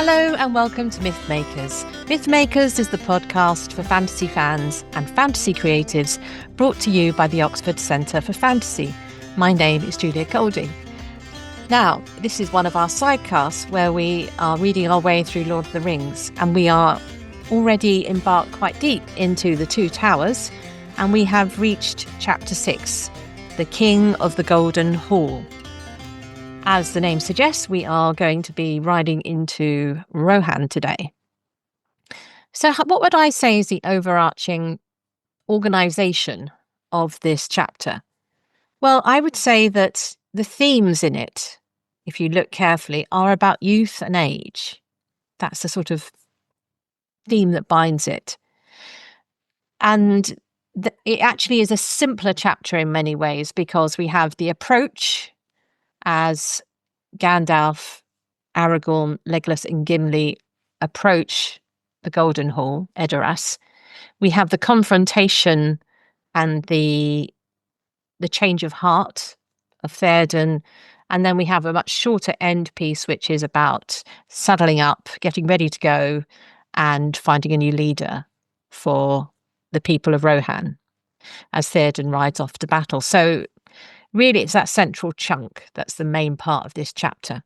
Hello and welcome to Myth Makers. Myth Makers is the podcast for fantasy fans and fantasy creatives, brought to you by the Oxford Centre for Fantasy. My name is Julia Golding. Now, this is one of our sidecasts where we are reading our way through Lord of the Rings, and we are already embarked quite deep into the Two Towers, and we have reached chapter 6, The King of the Golden Hall. As the name suggests, we are going to be riding into Rohan today. So what would I say is the overarching organisation of this chapter? Well, I would say that the themes in it, if you look carefully, are about youth and age. That's the sort of theme that binds it. And it actually is a simpler chapter in many ways, because we have the approach as Gandalf, Aragorn, Legolas and Gimli approach the Golden Hall, Edoras. We have the confrontation and the change of heart of Theoden, and then we have a much shorter end piece, which is about saddling up, getting ready to go, and finding a new leader for the people of Rohan as Theoden rides off to battle. So really, it's that central chunk that's the main part of this chapter.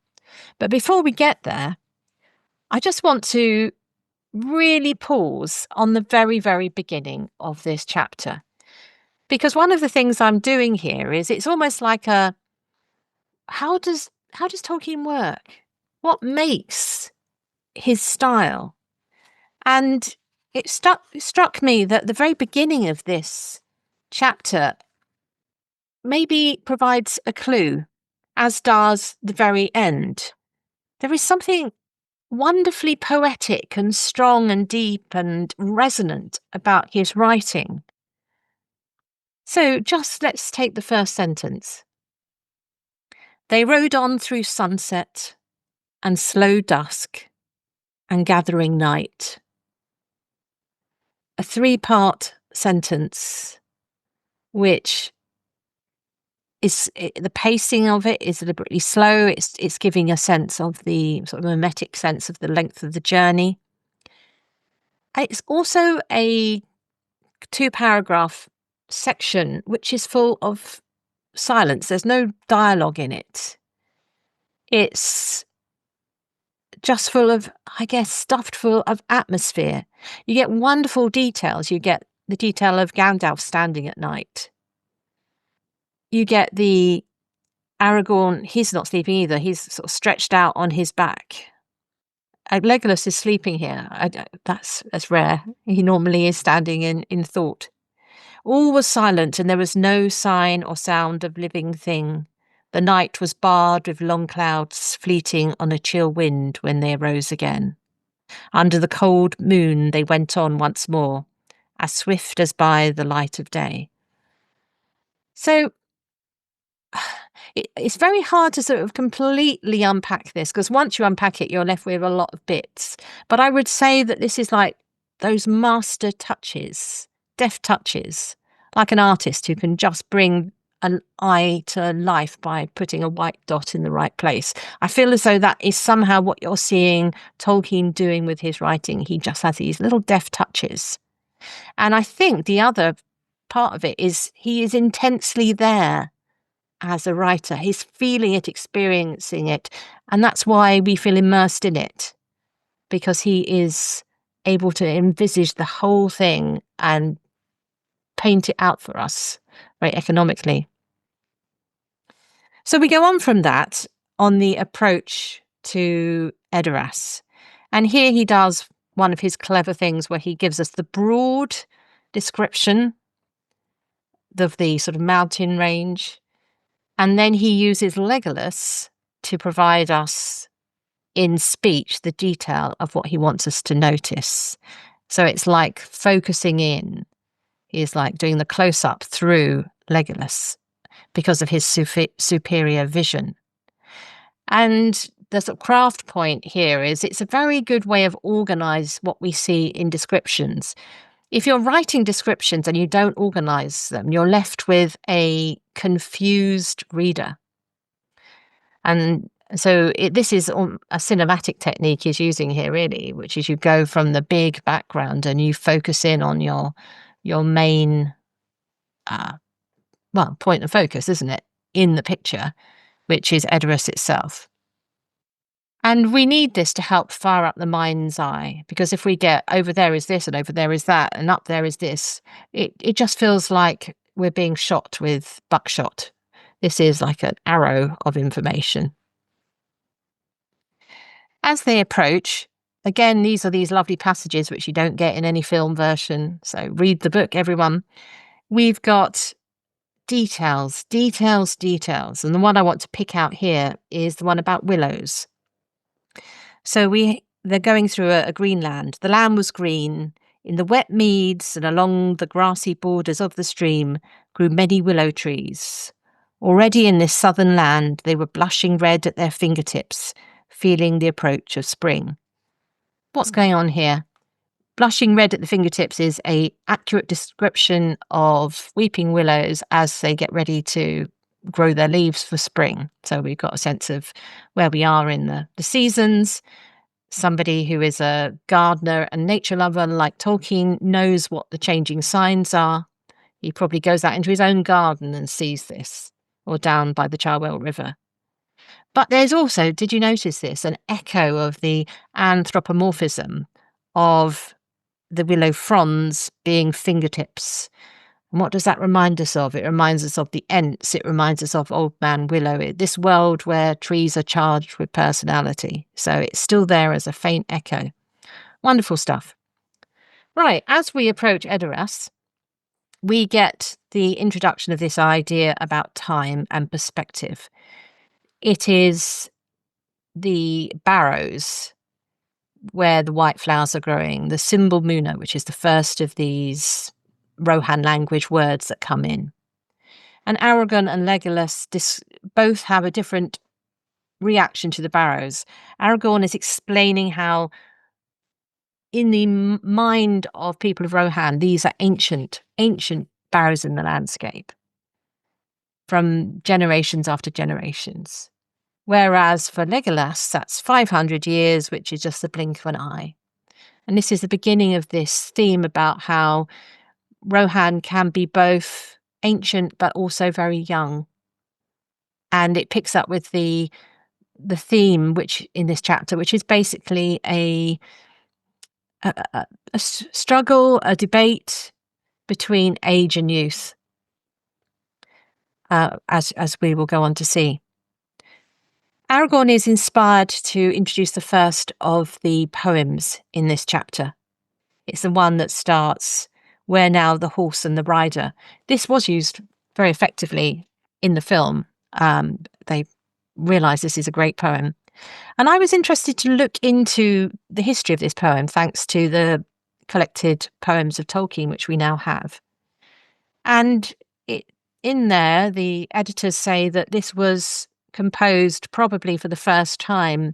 But before we get there, I just want to really pause on the very, very beginning of this chapter. Because one of the things I'm doing here is it's almost like how does Tolkien work? What makes his style? And it struck me that the very beginning of this chapter maybe provides a clue, as does the very end. There is something wonderfully poetic and strong and deep and resonant about his writing. So just let's take the first sentence. They rode on through sunset and slow dusk and gathering night. A three-part sentence, which the pacing of it is deliberately slow. It's giving a sense of the sort of mimetic sense of the length of the journey. It's also a 2-paragraph section which is full of silence. There's no dialogue in it. It's just full of, stuffed full of atmosphere. You get wonderful details. You get the detail of Gandalf standing at night. You get the Aragorn, he's not sleeping either. He's sort of stretched out on his back. Legolas is sleeping here. That's rare. He normally is standing in thought. All was silent, and there was no sign or sound of living thing. The night was barred with long clouds fleeting on a chill wind when they arose again. Under the cold moon they went on once more, as swift as by the light of day. So it's very hard to sort of completely unpack this, because once you unpack it, you're left with a lot of bits. But I would say that this is like those master touches, deft touches, like an artist who can just bring an eye to life by putting a white dot in the right place. I feel as though that is somehow what you're seeing Tolkien doing with his writing. He just has these little deft touches. And I think the other part of it is he is intensely there as a writer. He's feeling it, experiencing it, and that's why we feel immersed in it, because he is able to envisage the whole thing and paint it out for us very economically. So we go on from that on the approach to Edoras, and here he does one of his clever things where he gives us the broad description of the sort of mountain range. And then he uses Legolas to provide us in speech the detail of what he wants us to notice. So it's like focusing in. He's like doing the close-up through Legolas because of his superior vision. And the sort of craft point here is it's a very good way of organise what we see in descriptions. If you're writing descriptions and you don't organise them, you're left with a confused reader. And So this is a cinematic technique he's using here, really, which is you go from the big background and you focus in on your main, uh, point of focus, isn't it, in the picture, which is Edoras itself. And we need this to help fire up the mind's eye, because if we get over there is this and over there is that and up there is this, it just feels like we're being shot with buckshot. This is like an arrow of information. As they approach, again, these are these lovely passages which you don't get in any film version. So read the book, everyone. We've got details, details, details. And the one I want to pick out here is the one about willows. So they're going through a green land. The land was green. In the wet meads and along the grassy borders of the stream grew many willow trees. Already in this southern land, they were blushing red at their fingertips, feeling the approach of spring. What's going on here? Blushing red at the fingertips is a accurate description of weeping willows as they get ready to grow their leaves for spring. So we've got a sense of where we are in the seasons. Somebody who is a gardener and nature lover like Tolkien knows what the changing signs are. He probably goes out into his own garden and sees this, or down by the Cherwell River. But there's also, did you notice this, an echo of the anthropomorphism of the willow fronds being fingertips. And what does that remind us of? It reminds us of the Ents. It reminds us of Old Man Willow, this world where trees are charged with personality. So it's still there as a faint echo. Wonderful stuff. Right, as we approach Edoras, we get the introduction of this idea about time and perspective. It is the barrows where the white flowers are growing, the symbol Muna, which is the first of these Rohan language words that come in. And Aragorn and Legolas both have a different reaction to the barrows. Aragorn is explaining how, in the mind of people of Rohan, these are ancient barrows in the landscape from generations after generations. Whereas for Legolas, that's 500 years, which is just the blink of an eye. And this is the beginning of this theme about how Rohan can be both ancient but also very young. And it picks up with the theme which in this chapter, which is basically a struggle, a debate between age and youth, as we will go on to see. Aragorn is inspired to introduce the first of the poems in this chapter. It's the one that starts, "Where now the horse and the rider?" This was used very effectively in the film. They realised this is a great poem. And I was interested to look into the history of this poem, thanks to the collected poems of Tolkien, which we now have. And in there, the editors say that this was composed probably for the first time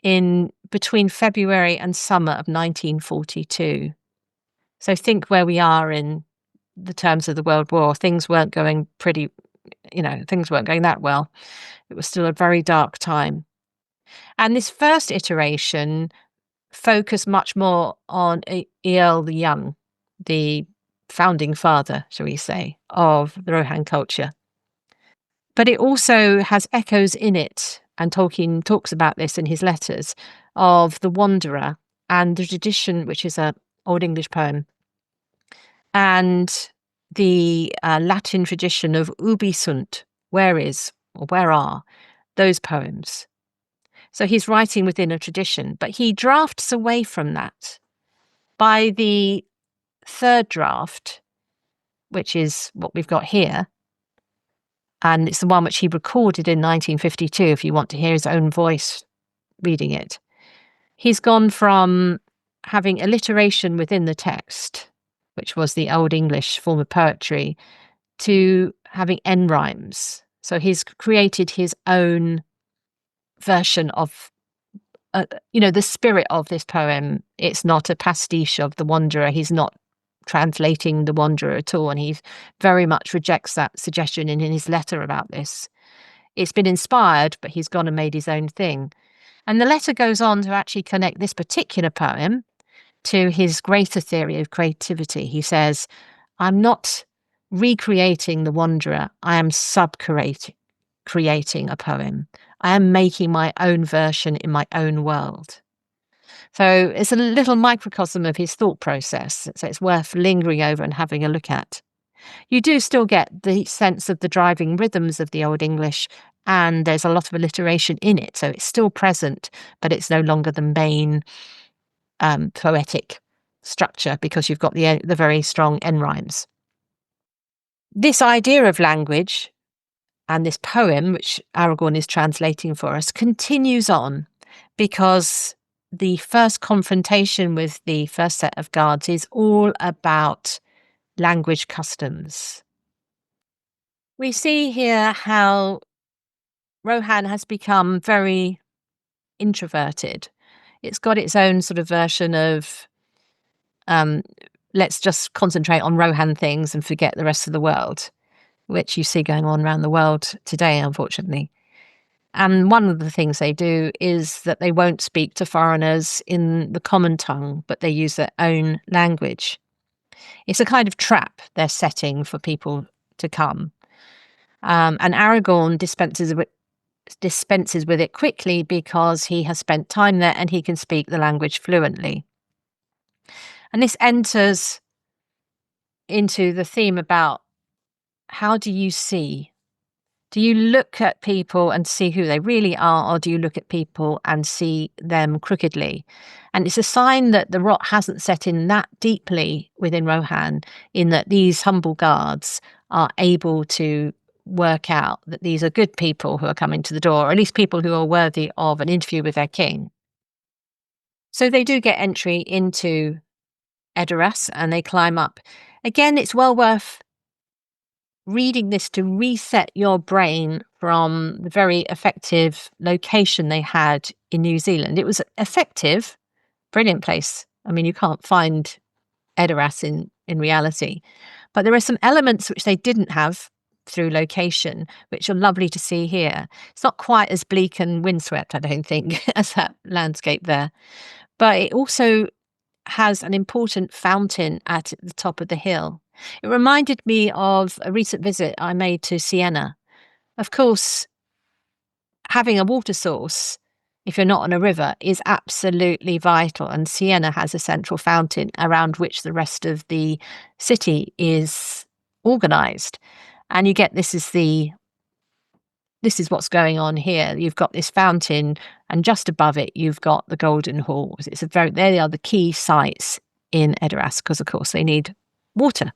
in between February and summer of 1942. So think where we are in the terms of the World War. Things weren't going things weren't going that well. It was still a very dark time. And this first iteration focused much more on Eorl the Young, the founding father, shall we say, of the Rohan culture. But it also has echoes in it, and Tolkien talks about this in his letters, of the Wanderer and the tradition, which is an Old English poem, and the Latin tradition of ubi sunt, where is, or where are, those poems. So he's writing within a tradition, but he drafts away from that. By the third draft, which is what we've got here, and it's the one which he recorded in 1952, if you want to hear his own voice reading it, he's gone from having alliteration within the text, which was the Old English form of poetry, to having end rhymes. So he's created his own version of, the spirit of this poem. It's not a pastiche of The Wanderer. He's not translating The Wanderer at all, and he very much rejects that suggestion in his letter about this. It's been inspired, but he's gone and made his own thing. And the letter goes on to actually connect this particular poem to his greater theory of creativity. He says, I'm not recreating the wanderer, I am creating a poem. I am making my own version in my own world. So it's a little microcosm of his thought process. So it's worth lingering over and having a look at. You do still get the sense of the driving rhythms of the Old English, and there's a lot of alliteration in it. So it's still present, but it's no longer the main poetic structure because you've got the very strong end rhymes. This idea of language and this poem, which Aragorn is translating for us, continues on because the first confrontation with the first set of guards is all about language customs. We see here how Rohan has become very introverted. It's got its own sort of version of let's just concentrate on Rohan things and forget the rest of the world, which you see going on around the world today, unfortunately. And one of the things they do is that they won't speak to foreigners in the common tongue, but they use their own language. It's a kind of trap they're setting for people to come. And Aragorn dispenses with it quickly because he has spent time there and he can speak the language fluently. And this enters into the theme about how do you see? Do you look at people and see who they really are, or do you look at people and see them crookedly? And it's a sign that the rot hasn't set in that deeply within Rohan, in that these humble guards are able to work out that these are good people who are coming to the door, or at least people who are worthy of an interview with their king. So they do get entry into Edoras and they climb up. Again, it's well worth reading this to reset your brain from the very effective location they had in New Zealand. It was effective, brilliant place. I mean, you can't find Edoras in reality, but there are some elements which they didn't have through location, which are lovely to see here. It's not quite as bleak and windswept, I don't think, as that landscape there, but it also has an important fountain at the top of the hill. It reminded me of a recent visit I made to Siena. Of course, having a water source, if you're not on a river, is absolutely vital. And Siena has a central fountain around which the rest of the city is organised. And you get this is what's going on here. You've got this fountain, and just above it, you've got the Golden Halls. They are the key sites in Edoras because, of course, they need water.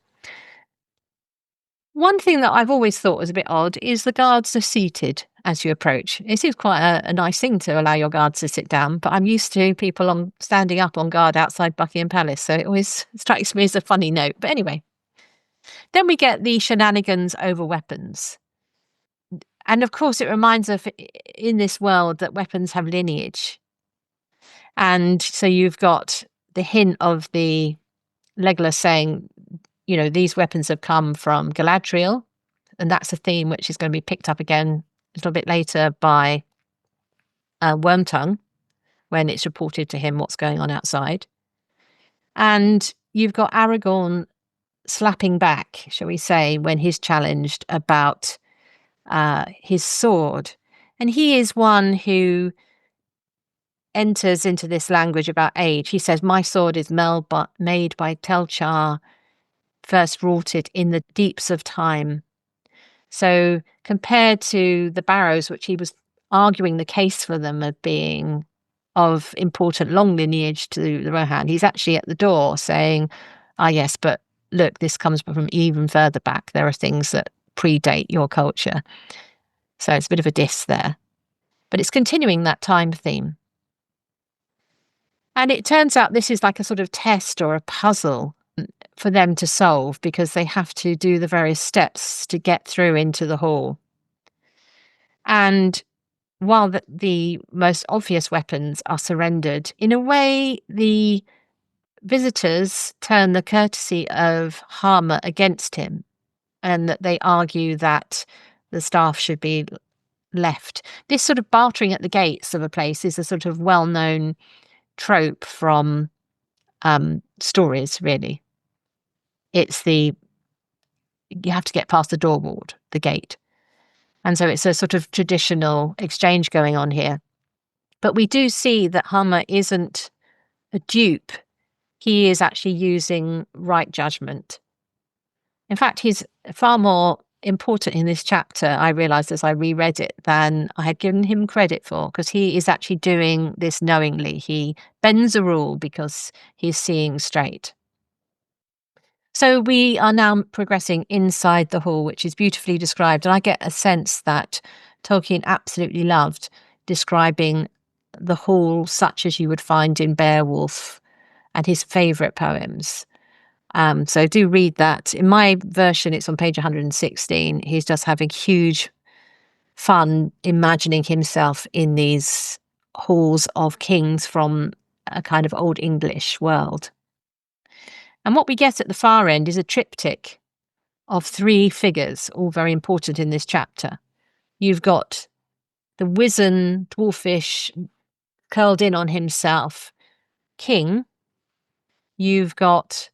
One thing that I've always thought was a bit odd is the guards are seated as you approach. It seems quite a nice thing to allow your guards to sit down, but I'm used to people standing up on guard outside Buckingham Palace, so it always strikes me as a funny note. But anyway, then we get the shenanigans over weapons. And of course, it reminds us in this world that weapons have lineage. And so you've got the hint of the Legolas saying, you know, these weapons have come from Galadriel. And that's a theme which is going to be picked up again a little bit later by Wormtongue when it's reported to him what's going on outside. And you've got Aragorn slapping back, shall we say, when he's challenged about his sword. And he is one who enters into this language about age. He says, my sword is made by Telchar, first wrought it in the deeps of time. So compared to the Barrows, which he was arguing the case for them of being of important long lineage to the Rohan, he's actually at the door saying, yes, but look, this comes from even further back. There are things that predate your culture. So it's a bit of a diss there. But it's continuing that time theme. And it turns out this is like a sort of test or a puzzle for them to solve because they have to do the various steps to get through into the hall. And while the most obvious weapons are surrendered, in a way, the visitors turn the courtesy of Harmer against him, and that they argue that the staff should be left. This sort of bartering at the gates of a place is a sort of well-known trope from stories, really. It's you have to get past the door ward, the gate. And so it's a sort of traditional exchange going on here. But we do see that Hummer isn't a dupe. He is actually using right judgment. In fact, he's far more important in this chapter, I realised as I reread it, than I had given him credit for, because he is actually doing this knowingly. He bends a rule because he's seeing straight. So we are now progressing inside the hall, which is beautifully described. And I get a sense that Tolkien absolutely loved describing the hall such as you would find in Beowulf and his favourite poems. So do read that. In my version, it's on page 116. He's just having huge fun imagining himself in these halls of kings from a kind of Old English world. And what we get at the far end is a triptych of 3 figures, all very important in this chapter. You've got the wizen, dwarfish, curled in on himself king. You've got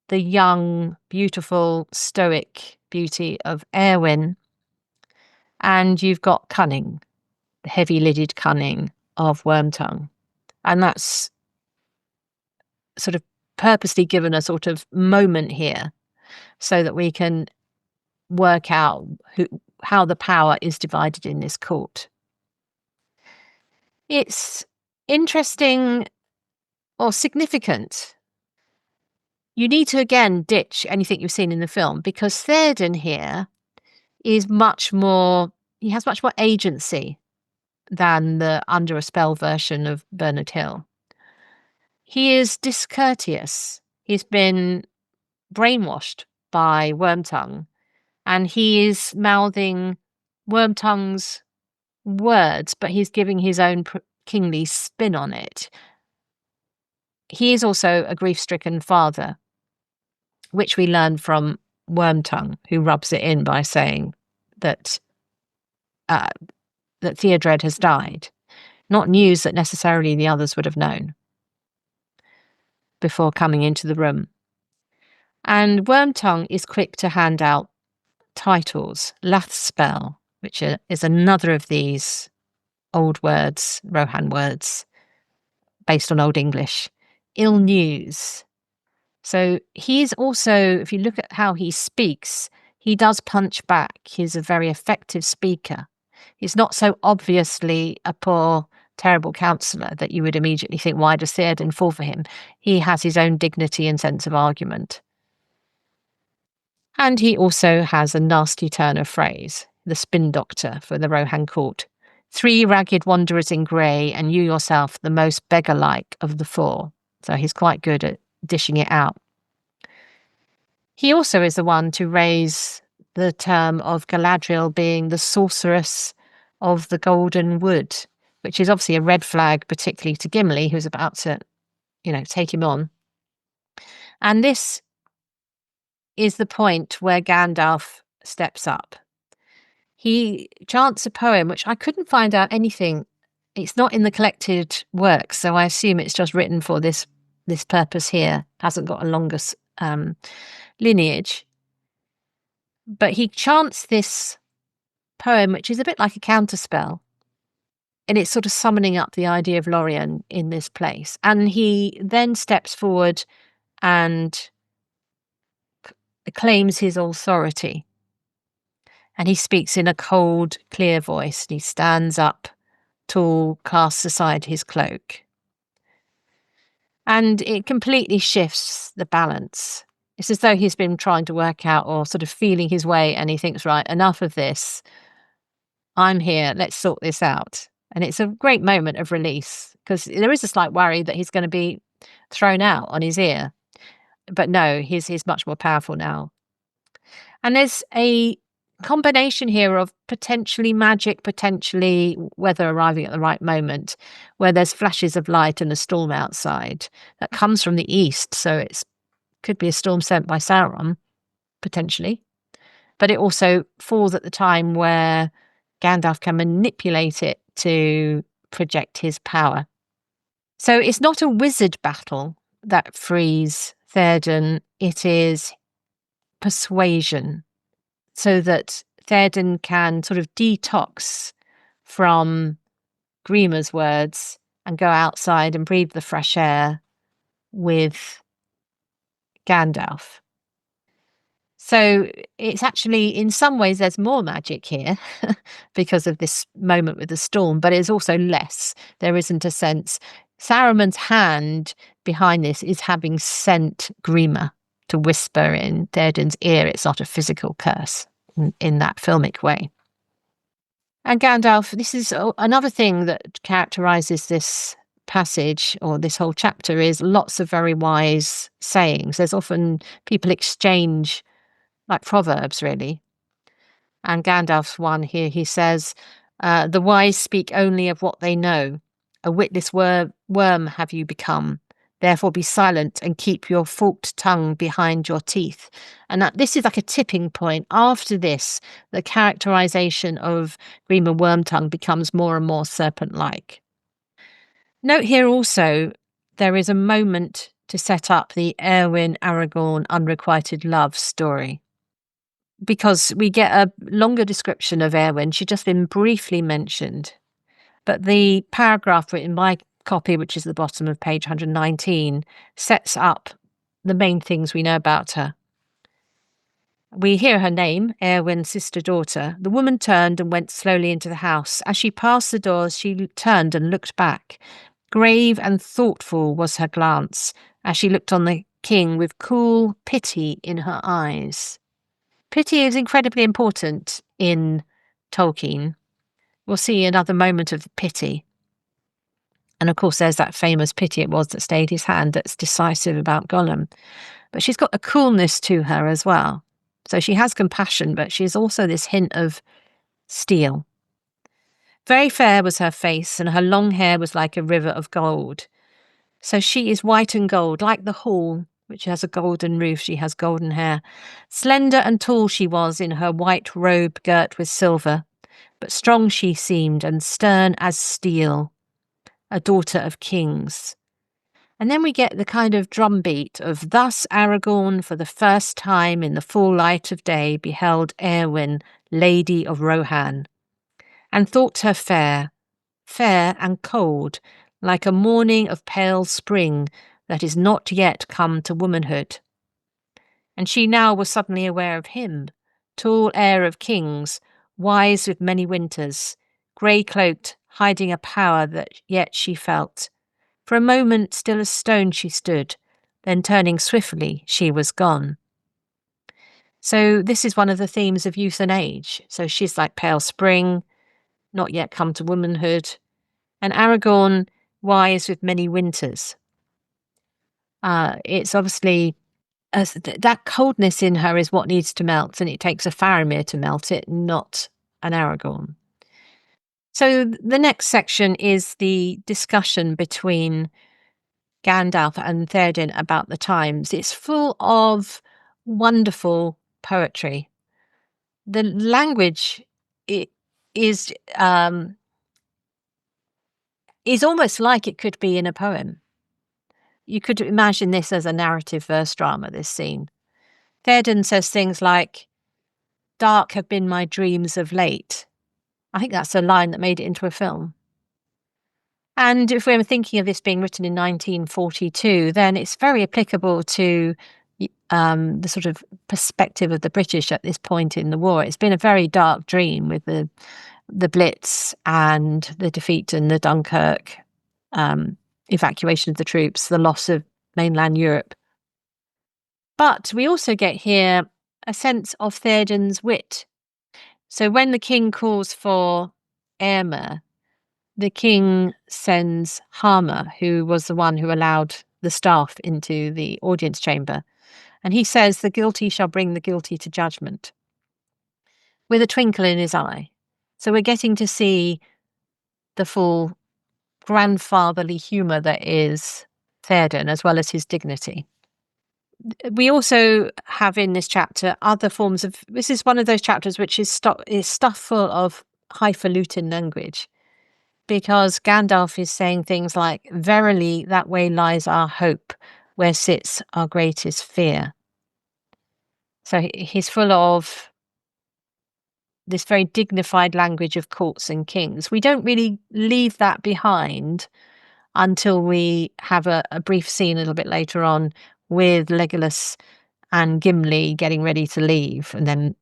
the young, beautiful, stoic beauty of Éowyn. And you've got cunning, the heavy-lidded cunning of Wormtongue. And that's sort of purposely given a sort of moment here so that we can work out how the power is divided in this court. It's interesting or significant. You need to again ditch anything you've seen in the film, because Theoden here is he has much more agency than the under a spell version of Bernard Hill. He is discourteous. He's been brainwashed by Wormtongue, and he is mouthing Wormtongue's words, but he's giving his own kingly spin on it. He is also a grief-stricken father, which we learn from Wormtongue, who rubs it in by saying that Theodred has died. Not news that necessarily the others would have known before coming into the room. And Wormtongue is quick to hand out titles. Lathspell, which is another of these old words, Rohan words, based on Old English. Ill news. So he's also, if you look at how he speaks, he does punch back. He's a very effective speaker. He's not so obviously a poor, terrible counsellor that you would immediately think, why does Theoden fall for him? He has his own dignity and sense of argument. And he also has a nasty turn of phrase, the spin doctor for the Rohan court. 3 ragged wanderers in grey, and you yourself the most beggar-like of the 4. So he's quite good at dishing it out. He also is the one to raise the term of Galadriel being the sorceress of the Golden Wood, which is obviously a red flag, particularly to Gimli, who's about to, take him on. And this is the point where Gandalf steps up. He chants a poem, which I couldn't find out anything. It's not in the collected works, so I assume it's just written for this purpose here. Hasn't got a longer lineage. But he chants this poem, which is a bit like a counterspell. And it's sort of summoning up the idea of Lorien in this place. And he then steps forward and claims his authority. And he speaks in a cold, clear voice. And he stands up, tall, casts aside his cloak. And it completely shifts the balance. It's as though he's been trying to work out or sort of feeling his way, and he thinks, right, enough of this. I'm here. Let's sort this out. And it's a great moment of release, because there is a slight worry that he's going to be thrown out on his ear. But no, he's much more powerful now. And there's a combination here of potentially magic, potentially weather arriving at the right moment, where there's flashes of light and a storm outside that comes from the east. So it could be a storm sent by Sauron, potentially. But it also falls at the time where Gandalf can manipulate it to project his power. So it's not a wizard battle that frees Théoden, it is persuasion, so that Théoden can sort of detox from Grima's words and go outside and breathe the fresh air with Gandalf. So it's actually, in some ways, there's more magic here because of this moment with the storm, but it's also less. There isn't a sense. Saruman's hand behind this is having sent Grima to whisper in Théoden's ear. It's not a physical curse in that filmic way. And Gandalf, this is another thing that characterizes this passage or this whole chapter, is lots of very wise sayings. There's often people exchange like proverbs, really. And Gandalf's one here, he says, the wise speak only of what they know. A witless worm have you become. Therefore be silent and keep your forked tongue behind your teeth. And this is like a tipping point. After this, the characterization of Grima Wormtongue becomes more and more serpent-like. Note here also, there is a moment to set up the Arwen-Aragorn unrequited love story, because we get a longer description of Arwen. She's just been briefly mentioned. But the paragraph written in my copy, which is the bottom of page 119, sets up the main things we know about her. We hear her name, Éowyn's sister-daughter. The woman turned and went slowly into the house. As she passed the doors, she turned and looked back. Grave and thoughtful was her glance as she looked on the king with cool pity in her eyes. Pity is incredibly important in Tolkien. We'll see another moment of pity. And of course, there's that famous pity it was that stayed his hand that's decisive about Gollum. But she's got a coolness to her as well. So she has compassion, but she's also this hint of steel. Very fair was her face, and her long hair was like a river of gold. So she is white and gold, like the hall, which has a golden roof. She has golden hair. Slender and tall she was in her white robe girt with silver, but strong she seemed and stern as steel, a daughter of kings. And then we get the kind of drumbeat of thus Aragorn for the first time in the full light of day beheld Éowyn, Lady of Rohan, and thought her fair, fair and cold, like a morning of pale spring that is not yet come to womanhood. And she now was suddenly aware of him, tall heir of kings, wise with many winters, grey-cloaked, hiding a power that yet she felt. For a moment still as stone she stood, then turning swiftly she was gone. So this is one of the themes of youth and age. So she's like pale spring, not yet come to womanhood, and Aragorn, wise with many winters. It's obviously that coldness in her is what needs to melt, and it takes a Faramir to melt it, not an Aragorn. So the next section is the discussion between Gandalf and Théoden about the times. It's full of wonderful poetry. The language is almost like it could be in a poem. You could imagine this as a narrative verse drama, this scene. Théoden says things like, "Dark have been my dreams of late." I think that's a line that made it into a film. And if we're thinking of this being written in 1942, then it's very applicable to the sort of perspective of the British at this point in the war. It's been a very dark dream with the Blitz and the defeat in the Dunkirk evacuation of the troops, the loss of mainland Europe. But we also get here a sense of Théoden's wit. So when the king calls for Éomer, the king sends Harmer, who was the one who allowed the staff into the audience chamber, and he says, "The guilty shall bring the guilty to judgment," with a twinkle in his eye. So we're getting to see the full grandfatherly humour that is Théoden, as well as his dignity. We also have in this chapter other forms of, this is one of those chapters which is stuff full of highfalutin language, because Gandalf is saying things like, "Verily, that way lies our hope, where sits our greatest fear." So he's full of this very dignified language of courts and kings. We don't really leave that behind until we have a brief scene a little bit later on with Legolas and Gimli getting ready to leave. And then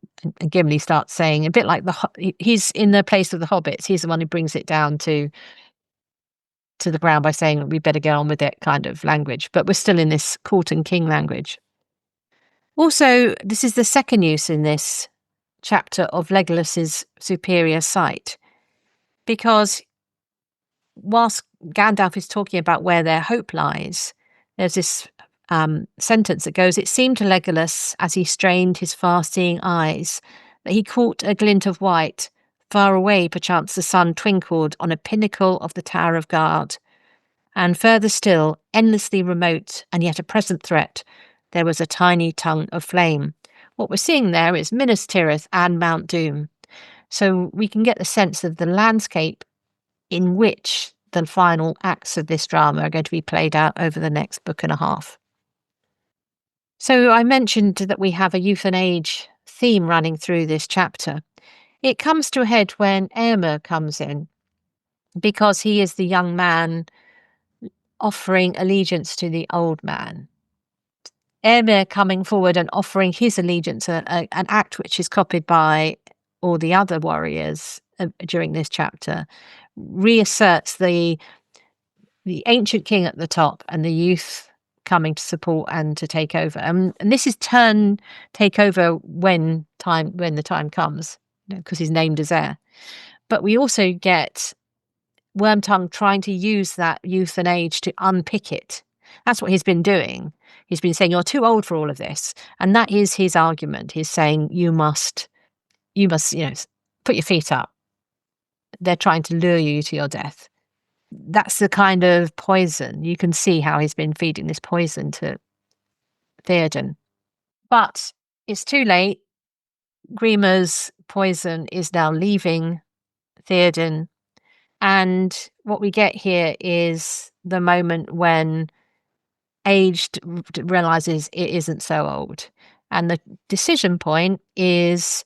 Gimli starts saying, a bit like he's in the place of the hobbits. He's the one who brings it down to the ground by saying we better get on with it kind of language. But we're still in this court and king language. Also, this is the second use in this chapter of Legolas's superior sight, because whilst Gandalf is talking about where their hope lies, there's this sentence that goes, "It seemed to Legolas, as he strained his far-seeing eyes, that he caught a glint of white. Far away, perchance the sun twinkled on a pinnacle of the Tower of Guard. And further still, endlessly remote and yet a present threat, there was a tiny tongue of flame." What we're seeing there is Minas Tirith and Mount Doom. So we can get the sense of the landscape in which the final acts of this drama are going to be played out over the next book and a half. So I mentioned that we have a youth and age theme running through this chapter. It comes to a head when Éomer comes in, because he is the young man offering allegiance to the old man. Éomer coming forward and offering his allegiance, an act which is copied by all the other warriors during this chapter, reasserts the ancient king at the top and the youth coming to support and to take over. And this is take over when the time comes, because he's named as heir. But we also get Wormtongue trying to use that youth and age to unpick it. That's what he's been doing. He's been saying, "You're too old for all of this." And that is his argument. He's saying, you must, put your feet up. They're trying to lure you to your death. That's the kind of poison. You can see how he's been feeding this poison to Theoden. But it's too late. Grima's poison is now leaving Theoden. And what we get here is the moment when aged realizes it isn't so old. And the decision point is,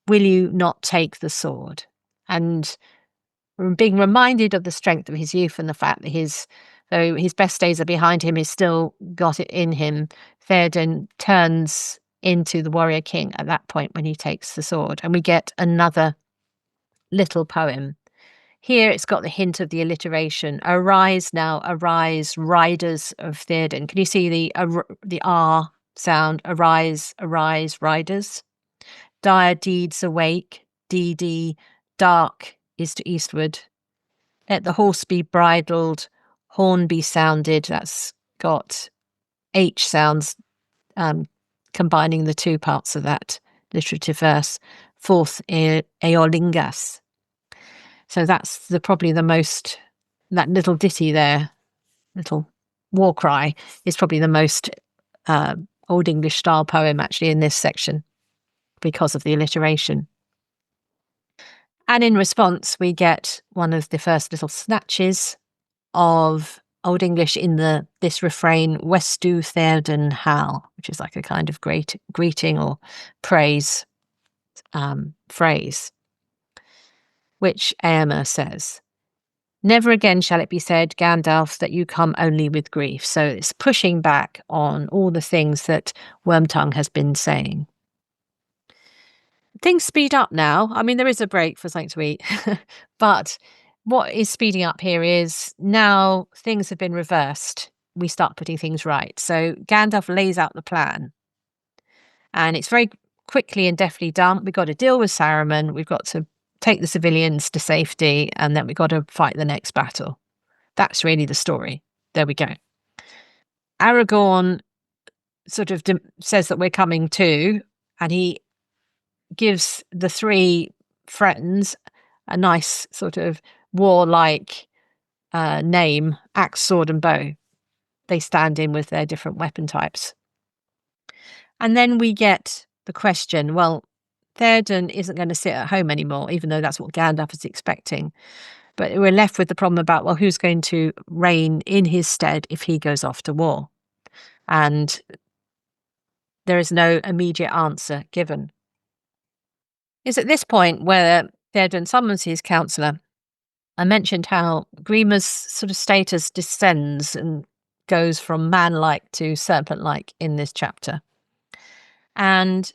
will you not take the sword? And being reminded of the strength of his youth and the fact that though his best days are behind him, he's still got it in him. Theoden turns into the warrior king at that point when he takes the sword. And we get another little poem. Here it's got the hint of the alliteration. "Arise now, arise, riders of Theoden." Can you see the R sound? Arise, arise, riders. Dire deeds awake, DD, dark is to eastward. Let the horse be bridled, horn be sounded. That's got H sounds combining the two parts of that literative verse. Forth Eolingas. So that's probably the most, that little ditty there, little war cry, is probably the most Old English style poem actually in this section because of the alliteration. And in response, we get one of the first little snatches of Old English in this refrain, "Westu Theoden Hal," which is like a kind of greeting or praise phrase, which Éomer says. "Never again shall it be said, Gandalf, that you come only with grief." So it's pushing back on all the things that Wormtongue has been saying. Things speed up now. I mean, there is a break for something to eat, but what is speeding up here is now things have been reversed. We start putting things right. So Gandalf lays out the plan, and it's very quickly and deftly done. We've got to deal with Saruman. We've got to take the civilians to safety, and then we've got to fight the next battle. That's really the story. There we go. Aragorn sort of says that we're coming too, and he gives the three friends a nice sort of warlike name: axe, sword, and bow. They stand in with their different weapon types. And then we get the question, well, Theoden isn't going to sit at home anymore, even though that's what Gandalf is expecting. But we're left with the problem about, well, who's going to reign in his stead if he goes off to war? And there is no immediate answer given. It's at this point where Theoden summons his counsellor. I mentioned how Grima's sort of status descends and goes from man-like to serpent-like in this chapter. And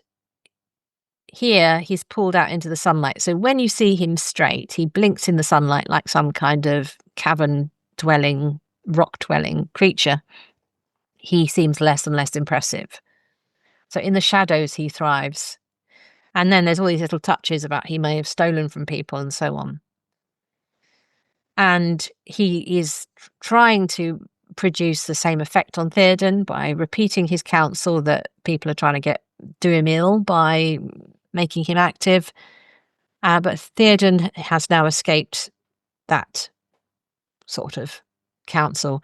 here he's pulled out into the sunlight. So when you see him straight, he blinks in the sunlight like some kind of cavern-dwelling, rock-dwelling creature. He seems less and less impressive. So in the shadows, he thrives. And then there's all these little touches about he may have stolen from people and so on. And he is trying to produce the same effect on Theoden by repeating his counsel that people are trying to do him ill by making him active. But Theoden has now escaped that sort of counsel.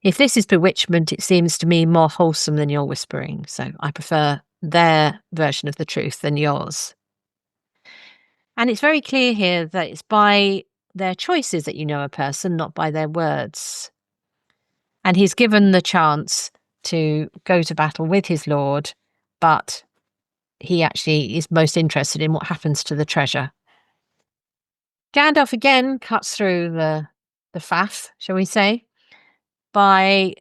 If this is bewitchment, it seems to me more wholesome than your whispering. So I prefer their version of the truth than yours. And it's very clear here that it's by their choices that you know a person, not by their words. And he's given the chance to go to battle with his lord, but he actually is most interested in what happens to the treasure. Gandalf again cuts through the faff, shall we say, by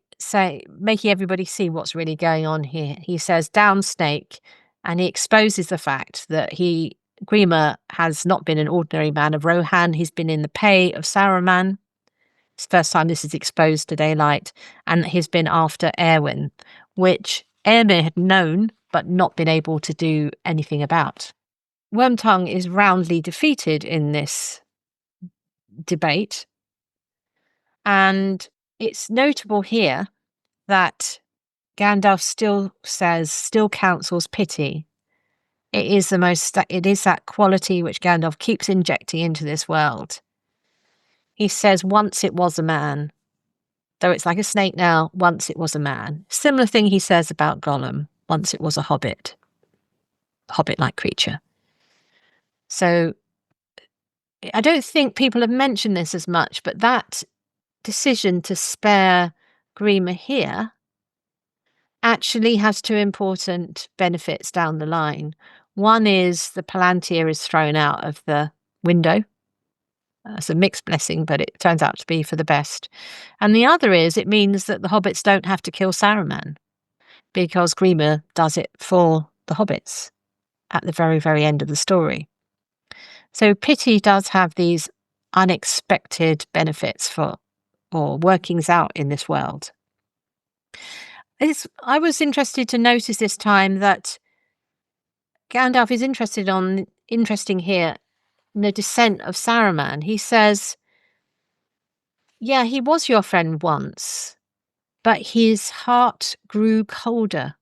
making everybody see what's really going on here. He says, "Down, snake," and he exposes the fact that Grima has not been an ordinary man of Rohan. He's been in the pay of Saruman. It's the first time this is exposed to daylight, and he's been after Erwin, which Éomer had known but not been able to do anything about. Wormtongue is roundly defeated in this debate, and it's notable here that Gandalf still counsels pity. It is that quality which Gandalf keeps injecting into this world. He says, once it was a man, though it's like a snake now, once it was a man. Similar thing he says about Gollum, once it was a hobbit-like creature. So I don't think people have mentioned this as much, but that decision to spare Grima here actually has two important benefits down the line. One is the Palantir is thrown out of the window. It's a mixed blessing, but it turns out to be for the best. And the other is it means that the hobbits don't have to kill Saruman, because Grima does it for the hobbits at the very, very end of the story. So pity does have these unexpected benefits or workings out in this world. I was interested to notice this time that Gandalf is interesting here in the descent of Saruman. He says, yeah, he was your friend once, but his heart grew colder.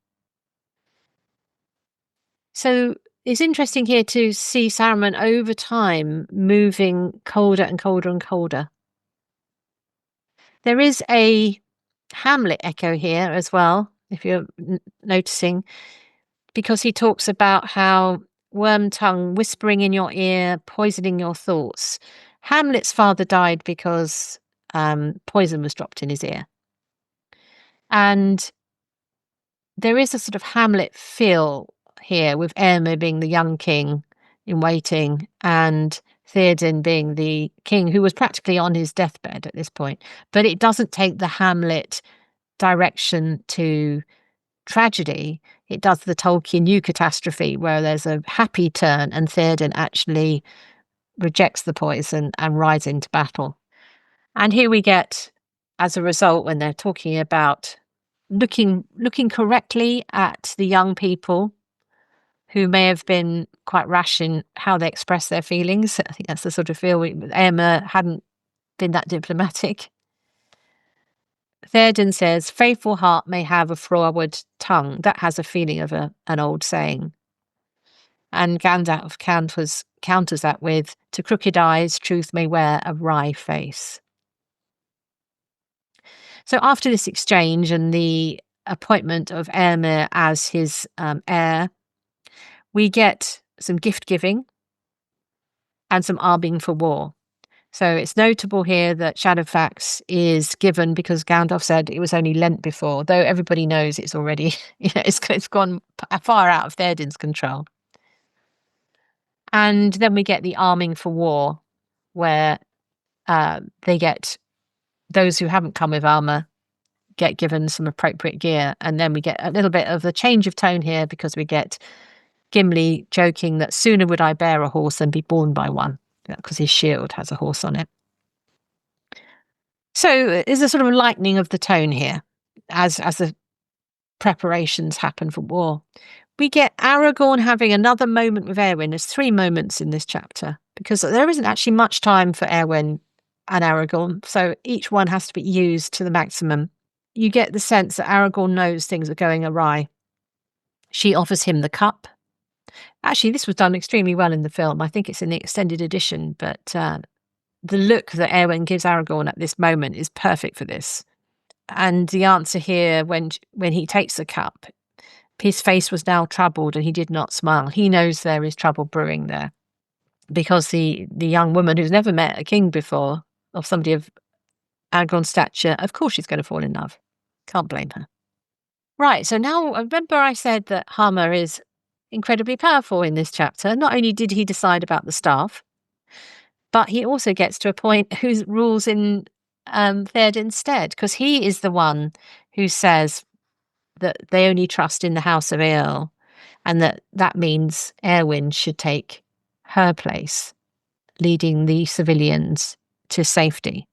So it's interesting here to see Saruman over time moving colder and colder and colder. There is a Hamlet echo here as well, if you're noticing, because he talks about how Wormtongue whispering in your ear, poisoning your thoughts. Hamlet's father died because poison was dropped in his ear. And there is a sort of Hamlet feel here, with Éomer being the young king in waiting and Theoden being the king who was practically on his deathbed at this point. But it doesn't take the Hamlet direction to tragedy. It does the Tolkien eucatastrophe, where there's a happy turn and Theoden actually rejects the poison and rides into battle. And here we get, as a result, when they're talking about looking correctly at the young people who may have been quite rash in how they express their feelings. I think that's the sort of feel Éomer hadn't been that diplomatic. Theoden says, faithful heart may have a froward tongue. That has a feeling of an old saying. And Gandalf counters that with, to crooked eyes, truth may wear a wry face. So after this exchange and the appointment of Éomer as his heir, we get some gift giving, and some arming for war. So it's notable here that Shadowfax is given because Gandalf said it was only lent before, though everybody knows it's already, it's gone far out of Theoden's control. And then we get the arming for war, where they get those who haven't come with armor get given some appropriate gear. And then we get a little bit of a change of tone here because we get Gimli joking that sooner would I bear a horse than be borne by one, because his shield has a horse on it. So there's a sort of lightening of the tone here as the preparations happen for war. We get Aragorn having another moment with Éowyn. There's 3 moments in this chapter because there isn't actually much time for Éowyn and Aragorn, so each one has to be used to the maximum. You get the sense that Aragorn knows things are going awry. She offers him the cup. Actually, this was done extremely well in the film. I think it's in the extended edition, but the look that Éowyn gives Aragorn at this moment is perfect for this. And the answer here, when he takes the cup, his face was now troubled and he did not smile. He knows there is trouble brewing there because the young woman who's never met a king before, or somebody of Aragorn's stature, of course she's going to fall in love. Can't blame her. Right, so now remember I said that Hama is incredibly powerful in this chapter. Not only did he decide about the staff, but he also gets to a point who rules in Theoden's stead, because he is the one who says that they only trust in the House of Eorl, and that means Éowyn should take her place, leading the civilians to safety.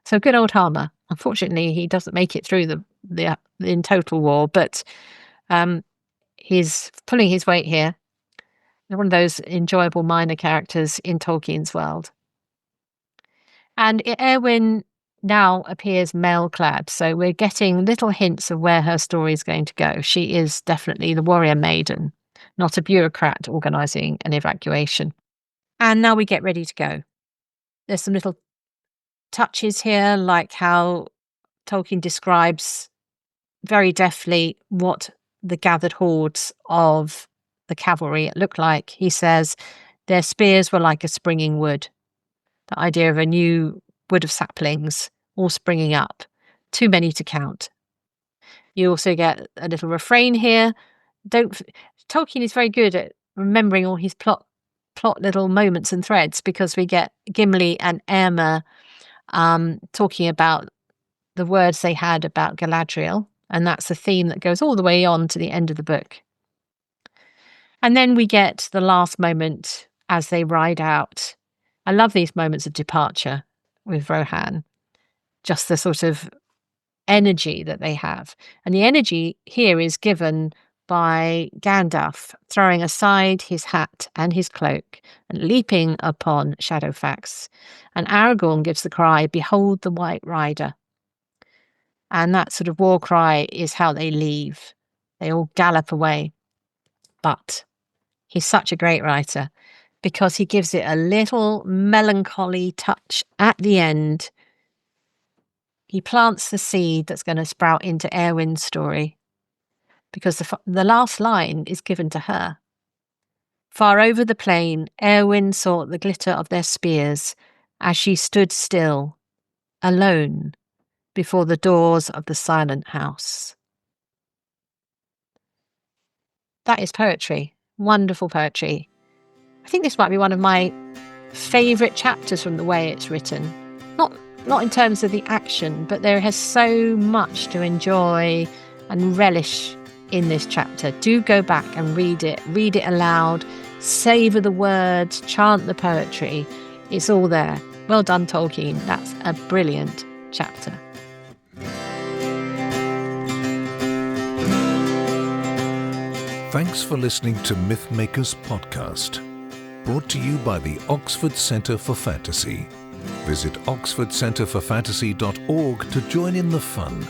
So good old Hama. Unfortunately, he doesn't make it through the in total war, but he's pulling his weight here. One of those enjoyable minor characters in Tolkien's world. And Éowyn now appears mail-clad, so we're getting little hints of where her story is going to go. She is definitely the warrior maiden, not a bureaucrat organising an evacuation. And now we get ready to go. There's some little touches here, like how Tolkien describes very deftly what the gathered hordes of the cavalry looked like. He says their spears were like a springing wood. The idea of a new wood of saplings all springing up, too many to count. You also get a little refrain here. Tolkien is very good at remembering all his plot little moments and threads, because we get Gimli and Éomer talking about the words they had about Galadriel, and that's a theme that goes all the way on to the end of the book. And then we get the last moment as they ride out. I love these moments of departure with Rohan, just the sort of energy that they have. And the energy here is given by Gandalf throwing aside his hat and his cloak and leaping upon Shadowfax. And Aragorn gives the cry, "Behold the White Rider." And that sort of war cry is how they leave. They all gallop away. But he's such a great writer because he gives it a little melancholy touch at the end. He plants the seed that's going to sprout into Éowyn's story, because the last line is given to her. Far over the plain, Éowyn saw the glitter of their spears as she stood still, alone, before the doors of the silent house. That is poetry. Wonderful poetry. I think this might be one of my favourite chapters from the way it's written. Not in terms of the action, but there has so much to enjoy and relish in this chapter. Do go back and read it aloud, savour the words, chant the poetry. It's all there. Well done, Tolkien. That's a brilliant chapter. Thanks for listening to Mythmakers Podcast, brought to you by the Oxford Centre for Fantasy. Visit oxfordcenterforfantasy.org to join in the fun.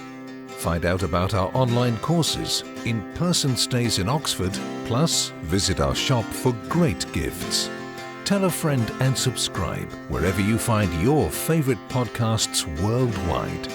Find out about our online courses, in-person stays in Oxford, plus visit our shop for great gifts. Tell a friend and subscribe wherever you find your favourite podcasts worldwide.